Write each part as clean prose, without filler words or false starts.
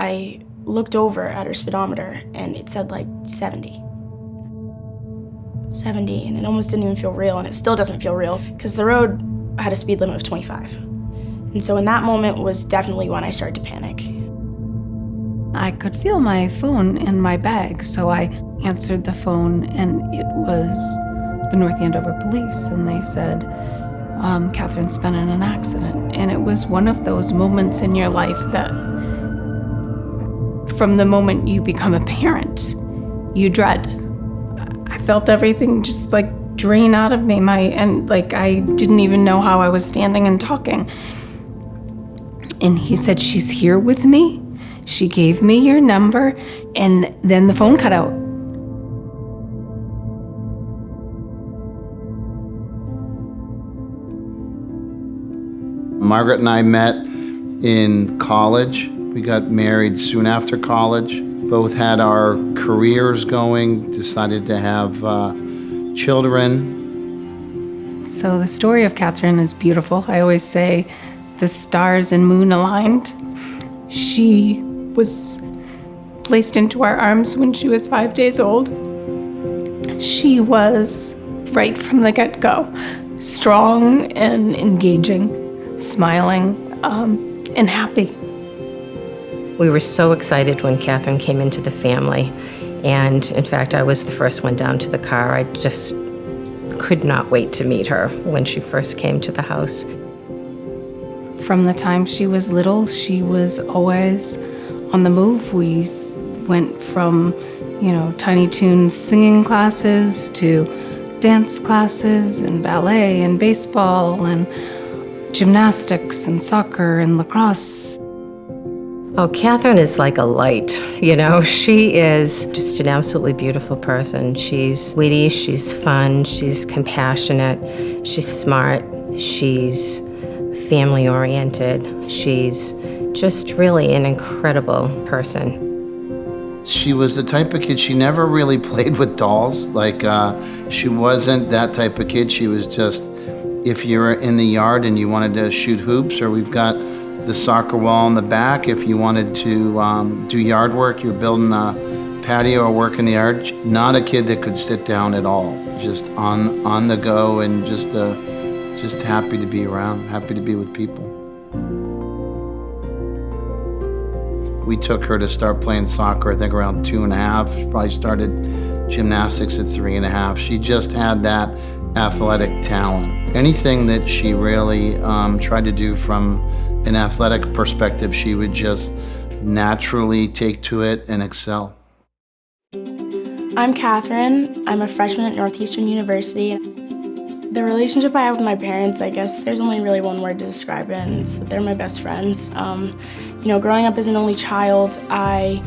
I looked over at her speedometer and it said like 70. 70, and it almost didn't even feel real, and it still doesn't feel real because the road had a speed limit of 25. And so in that moment was definitely when I started to panic. I could feel my phone in my bag, so I answered the phone, and it was the North Andover police, and they said, Katherine's been in an accident. And it was one of those moments in your life that, from the moment you become a parent, you dread. I felt everything just like drain out of me, I didn't even know how I was standing and talking. And he said, she's here with me. She gave me your number, and then the phone cut out. Margaret and I met in college. We got married soon after college. Both had our careers going, decided to have children. So the story of Katherine is beautiful. I always say the stars and moon aligned. She was placed into our arms when she was 5 days old. She was, right from the get-go, strong and engaging, smiling, and happy. We were so excited when Katherine came into the family. And in fact, I was the first one down to the car. I just could not wait to meet her when she first came to the house. From the time she was little, she was always on the move. We went from, Tiny Toons singing classes to dance classes and ballet and baseball and gymnastics and soccer and lacrosse. Oh, Katherine is like a light, She is just an absolutely beautiful person. She's witty, she's fun, she's compassionate, she's smart, she's family-oriented. She's just really an incredible person. She was the type of kid, she never really played with dolls. She wasn't that type of kid. She was just, if you're in the yard and you wanted to shoot hoops, or we've got the soccer wall in the back, if you wanted to do yard work, you're building a patio or work in the yard. Not a kid that could sit down at all. Just on the go, and just happy to be around, happy to be with people. We took her to start playing soccer, I think around 2.5. She probably started gymnastics at 3.5. She just had that athletic talent. Anything that she really tried to do from an athletic perspective, she would just naturally take to it and excel. I'm Katherine. I'm a freshman at Northeastern University. The relationship I have with my parents, I guess there's only really one word to describe it, and it's that they're my best friends. Growing up as an only child, I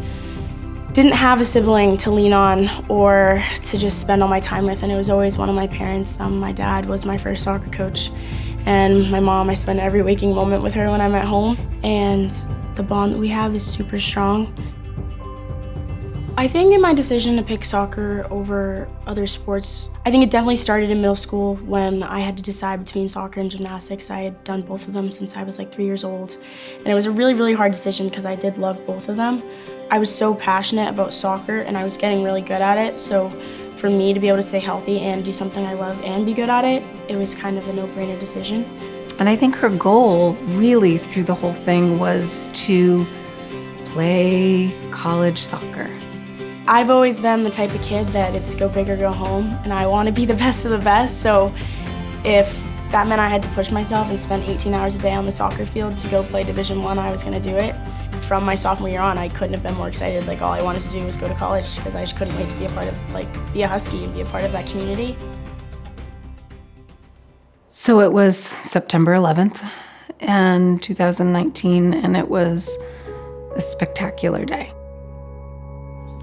didn't have a sibling to lean on or to just spend all my time with, and it was always one of my parents. My dad was my first soccer coach, and my mom, I spend every waking moment with her when I'm at home, and the bond that we have is super strong. I think in my decision to pick soccer over other sports, I think it definitely started in middle school when I had to decide between soccer and gymnastics. I had done both of them since I was like 3 years old, and it was a really, really hard decision because I did love both of them. I was so passionate about soccer and I was getting really good at it, so for me to be able to stay healthy and do something I love and be good at it, it was kind of a no-brainer decision. And I think her goal really through the whole thing was to play college soccer. I've always been the type of kid that it's go big or go home, and I want to be the best of the best, so if that meant I had to push myself and spend 18 hours a day on the soccer field to go play Division I was going to do it. From my sophomore year on, I couldn't have been more excited. All I wanted to do was go to college because I just couldn't wait to be a part of, be a Husky and be a part of that community. So it was September 11th in 2019, and it was a spectacular day.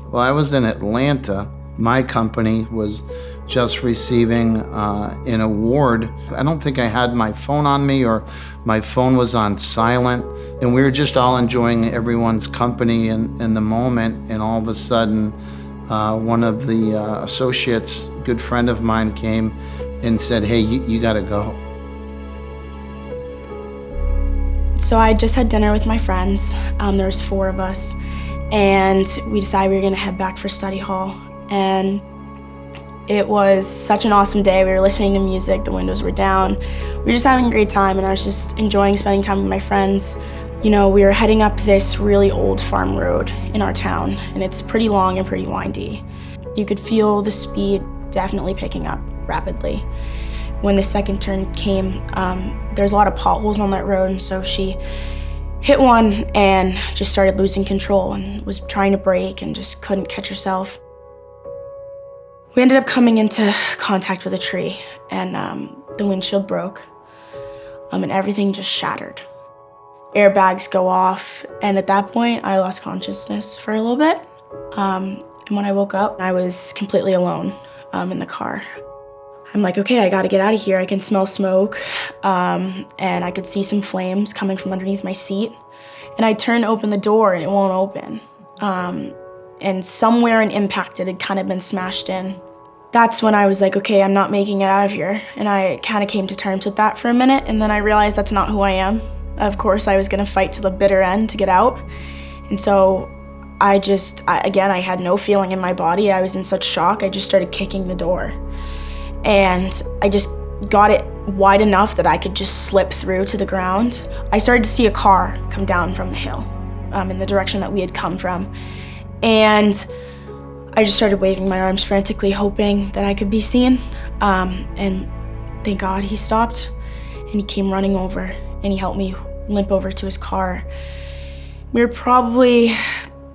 Well, I was in Atlanta. My company was just receiving an award. I don't think I had my phone on me, or my phone was on silent. And we were just all enjoying everyone's company and the moment. And all of a sudden, one of the associates, a good friend of mine, came and said, "Hey, you gotta go." So I just had dinner with my friends. There was 4 of us, and we decided we were gonna head back for study hall. And it was such an awesome day. We were listening to music, the windows were down. We were just having a great time, and I was just enjoying spending time with my friends. You know, we were heading up this really old farm road in our town, and it's pretty long and pretty windy. You could feel the speed definitely picking up rapidly. When the second turn came, there's a lot of potholes on that road, and so she hit one and just started losing control and was trying to brake and just couldn't catch herself. We ended up coming into contact with a tree, and the windshield broke, and everything just shattered. Airbags go off, and at that point, I lost consciousness for a little bit. And when I woke up, I was completely alone in the car. I'm like, okay, I gotta get out of here. I can smell smoke, and I could see some flames coming from underneath my seat. And I turn to open the door, and it won't open. And somewhere an impact it had kind of been smashed in. That's when I was like, okay, I'm not making it out of here. And I kind of came to terms with that for a minute, and then I realized that's not who I am. Of course, I was gonna fight to the bitter end to get out. And so I had no feeling in my body. I was in such shock, I just started kicking the door. And I just got it wide enough that I could just slip through to the ground. I started to see a car come down from the hill in the direction that we had come from. And I just started waving my arms frantically, hoping that I could be seen. And thank God he stopped, and he came running over, and he helped me limp over to his car. We were probably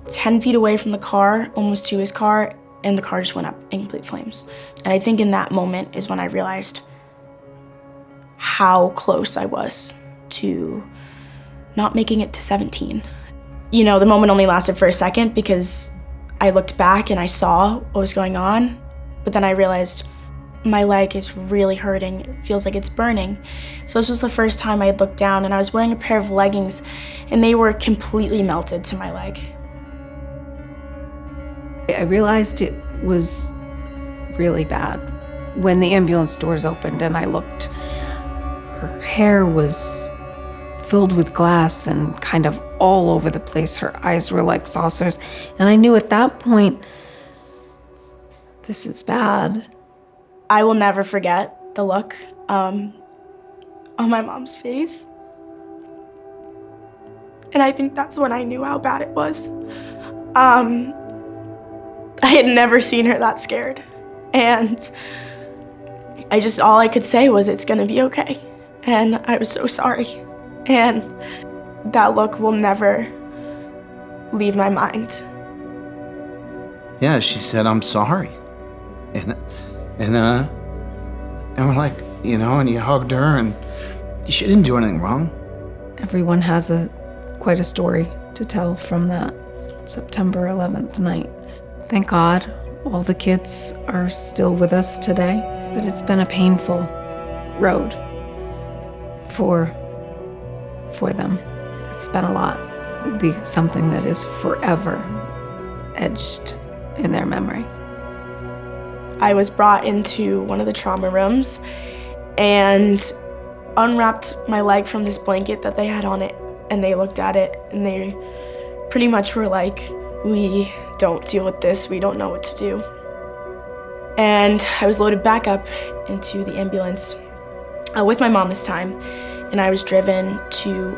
10 feet away from the car, almost to his car, and the car just went up in complete flames. And I think in that moment is when I realized how close I was to not making it to 17. You know, the moment only lasted for a second because I looked back and I saw what was going on, but then I realized my leg is really hurting. It feels like it's burning. So this was the first time I had looked down, and I was wearing a pair of leggings, and they were completely melted to my leg. I realized it was really bad when the ambulance doors opened and I looked. Her hair was filled with glass and kind of all over the place. Her eyes were like saucers. And I knew at that point, this is bad. I will never forget the look on my mom's face. And I think that's when I knew how bad it was. I had never seen her that scared. And all I could say was, it's gonna be okay. And I was so sorry. And that look will never leave my mind. Yeah, she said, I'm sorry. And we're like, you know, and you hugged her, and she didn't do anything wrong. Everyone has quite a story to tell from that September 11th night. Thank God all the kids are still with us today, but it's been a painful road for them. It's been a lot. It would be something that is forever etched in their memory. I was brought into one of the trauma rooms and unwrapped my leg from this blanket that they had on it, and they looked at it and they pretty much were like, we don't deal with this, we don't know what to do. And I was loaded back up into the ambulance with my mom this time, and I was driven to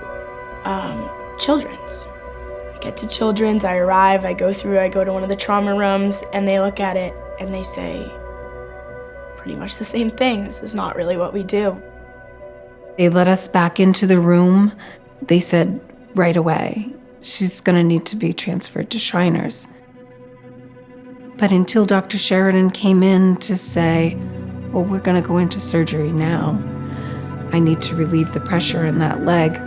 Children's. I get to Children's, I arrive, I go to one of the trauma rooms, and they look at it and they say pretty much the same thing. This is not really what we do. They let us back into the room. They said right away, she's gonna need to be transferred to Shriners. But until Dr. Sheridan came in to say, well, we're gonna go into surgery now. I need to relieve the pressure in that leg.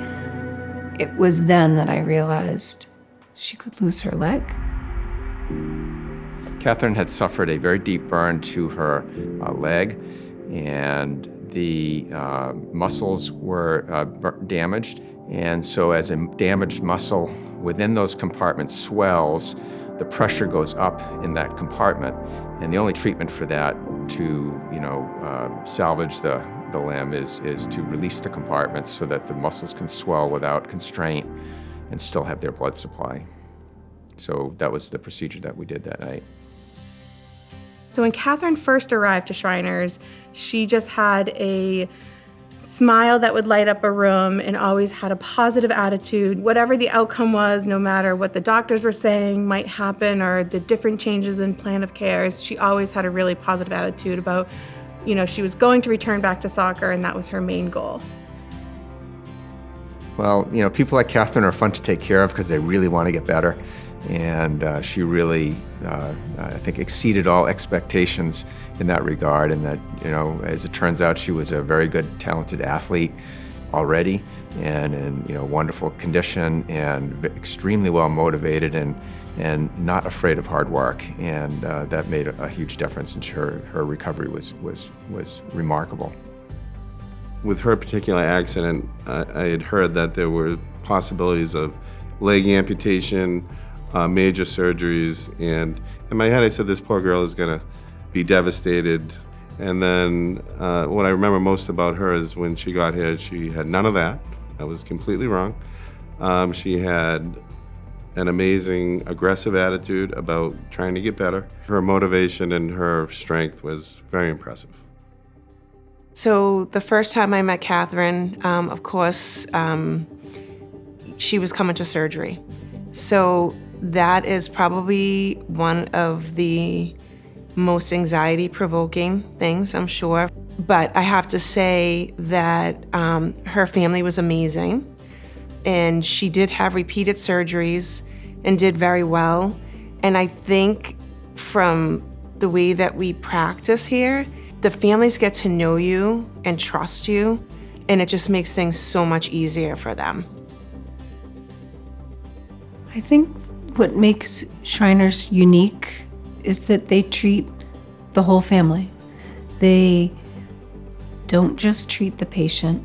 It was then that I realized she could lose her leg. Katherine had suffered a very deep burn to her leg, and the muscles were damaged. And so as a damaged muscle within those compartments swells, the pressure goes up in that compartment. And the only treatment for that to, salvage the the limb is to release the compartments so that the muscles can swell without constraint and still have their blood supply. So that was the procedure that we did that night. So when Katherine first arrived to Shriners, she just had a smile that would light up a room and always had a positive attitude. Whatever the outcome was, no matter what the doctors were saying might happen or the different changes in plan of care, she always had a really positive attitude about, she was going to return back to soccer and that was her main goal. Well, people like Katherine are fun to take care of because they really want to get better. And she really, I think, exceeded all expectations in that regard. And that, as it turns out, she was a very good, talented athlete already, and in wonderful condition, and extremely well motivated, and not afraid of hard work. And that made a huge difference. And her recovery was remarkable. With her particular accident, I had heard that there were possibilities of leg amputation, major surgeries, and in my head I said, this poor girl is gonna be devastated. And then what I remember most about her is when she got here, she had none of that. I was completely wrong. She had an amazing, aggressive attitude about trying to get better. Her motivation and her strength was very impressive. So the first time I met Katherine, of course, she was coming to surgery. So that is probably one of the most anxiety-provoking things, I'm sure. But I have to say that her family was amazing, and she did have repeated surgeries and did very well. And I think from the way that we practice here, the families get to know you and trust you, and it just makes things so much easier for them. I think what makes Shriners unique is that they treat the whole family. They don't just treat the patient,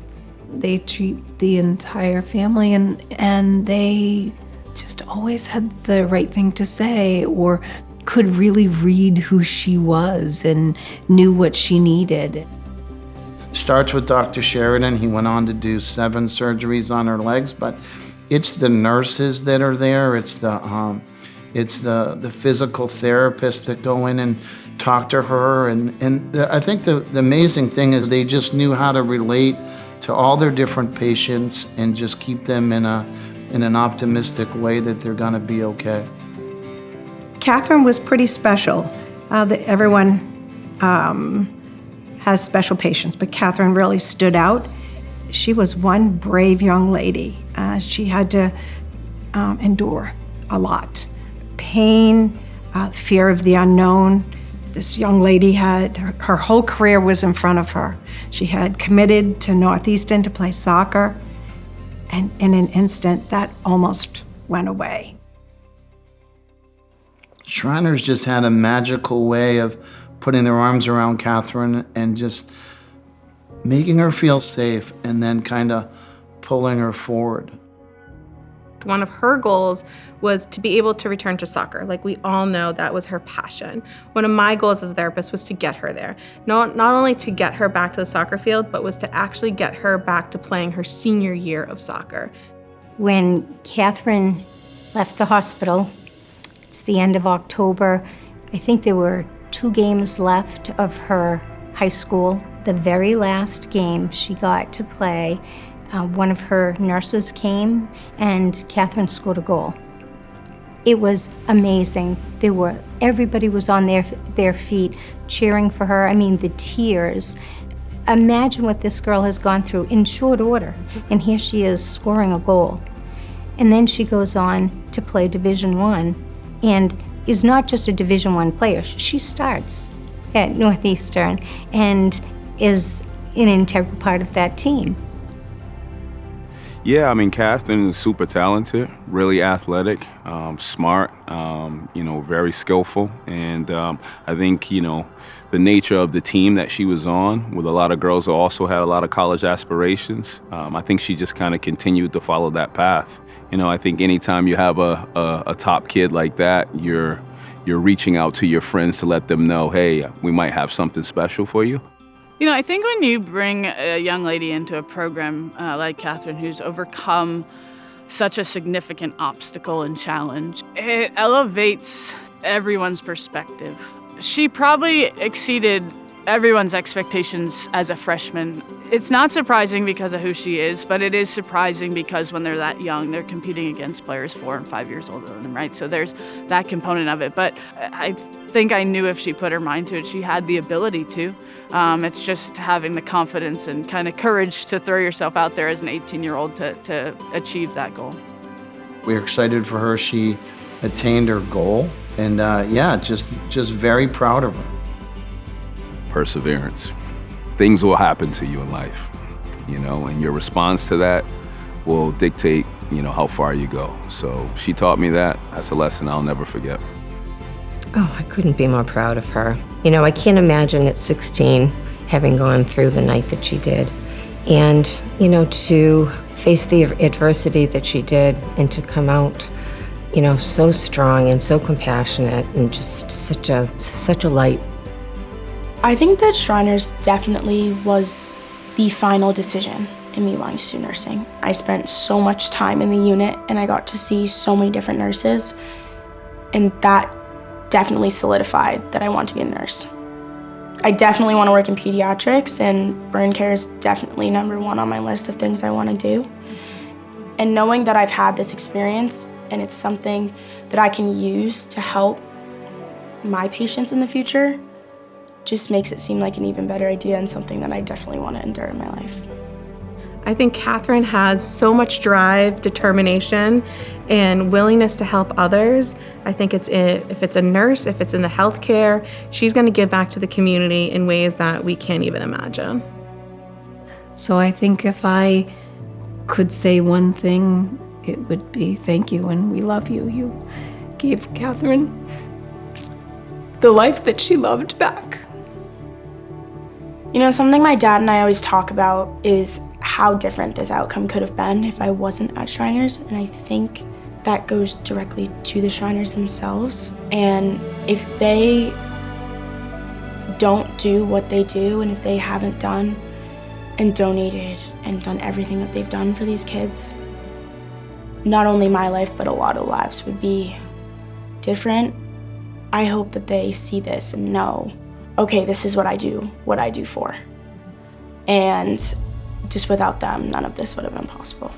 they treat the entire family, and they just always had the right thing to say, or could really read who she was and knew what she needed. Starts with Dr. Sheridan. He went on to do 7 surgeries on her legs, but it's the nurses that are there. It's the physical therapists that go in and talk to her. I think the amazing thing is they just knew how to relate to all their different patients and just keep them in an optimistic way that they're gonna be okay. Katherine was pretty special. That everyone has special patients, but Katherine really stood out. She was one brave young lady. She had to endure a lot. Pain, fear of the unknown. This young lady had, her whole career was in front of her. She had committed to Northeastern to play soccer, and in an instant, that almost went away. Shriners just had a magical way of putting their arms around Katherine and just making her feel safe and then kind of pulling her forward. One of her goals was to be able to return to soccer. Like we all know, that was her passion. One of my goals as a therapist was to get her there. Not only to get her back to the soccer field, but was to actually get her back to playing her senior year of soccer. When Katherine left the hospital, it's the end of October, I think there were 2 games left of her high school. The very last game she got to play, one of her nurses came and Katherine scored a goal. It was amazing. Everybody was on their feet cheering for her. I mean, the tears. Imagine what this girl has gone through in short order, and here she is scoring a goal. And then she goes on to play Division I and is not just a Division I player. She starts at Northeastern and is an integral part of that team. Yeah, I mean, Katherine is super talented, really athletic, smart, very skillful. And I think, the nature of the team that she was on, with a lot of girls who also had a lot of college aspirations, I think she just kind of continued to follow that path. I think anytime you have a top kid like that, you're reaching out to your friends to let them know, hey, we might have something special for you. You know, I think when you bring a young lady into a program like Katherine, who's overcome such a significant obstacle and challenge, it elevates everyone's perspective. She probably exceeded everyone's expectations as a freshman. It's not surprising because of who she is, but it is surprising because when they're that young, they're competing against players 4 and 5 years older than them, right? So there's that component of it. But I think I knew if she put her mind to it, she had the ability to. It's just having the confidence and kind of courage to throw yourself out there as an 18-year-old to achieve that goal. We're excited for her. She attained her goal, and just very proud of her. Perseverance. Things will happen to you in life, and your response to that will dictate, how far you go. So she taught me that. That's a lesson I'll never forget. Oh, I couldn't be more proud of her. I can't imagine at 16 having gone through the night that she did. And, to face the adversity that she did and to come out, so strong and so compassionate and just such a light. I think that Shriners definitely was the final decision in me wanting to do nursing. I spent so much time in the unit and I got to see so many different nurses, and that definitely solidified that I want to be a nurse. I definitely want to work in pediatrics, and burn care is definitely number 1 on my list of things I want to do. And knowing that I've had this experience and it's something that I can use to help my patients in the future just makes it seem like an even better idea and something that I definitely want to endure in my life. I think Katherine has so much drive, determination, and willingness to help others. I think if it's a nurse, if it's in the healthcare, she's going to give back to the community in ways that we can't even imagine. So I think if I could say one thing, it would be thank you and we love you. You gave Katherine the life that she loved back. Something my dad and I always talk about is how different this outcome could have been if I wasn't at Shriners, and I think that goes directly to the Shriners themselves. And if they don't do what they do, and if they haven't done and donated and done everything that they've done for these kids, not only my life, but a lot of lives would be different. I hope that they see this and know, okay, this is what I do for. And just without them, none of this would have been possible.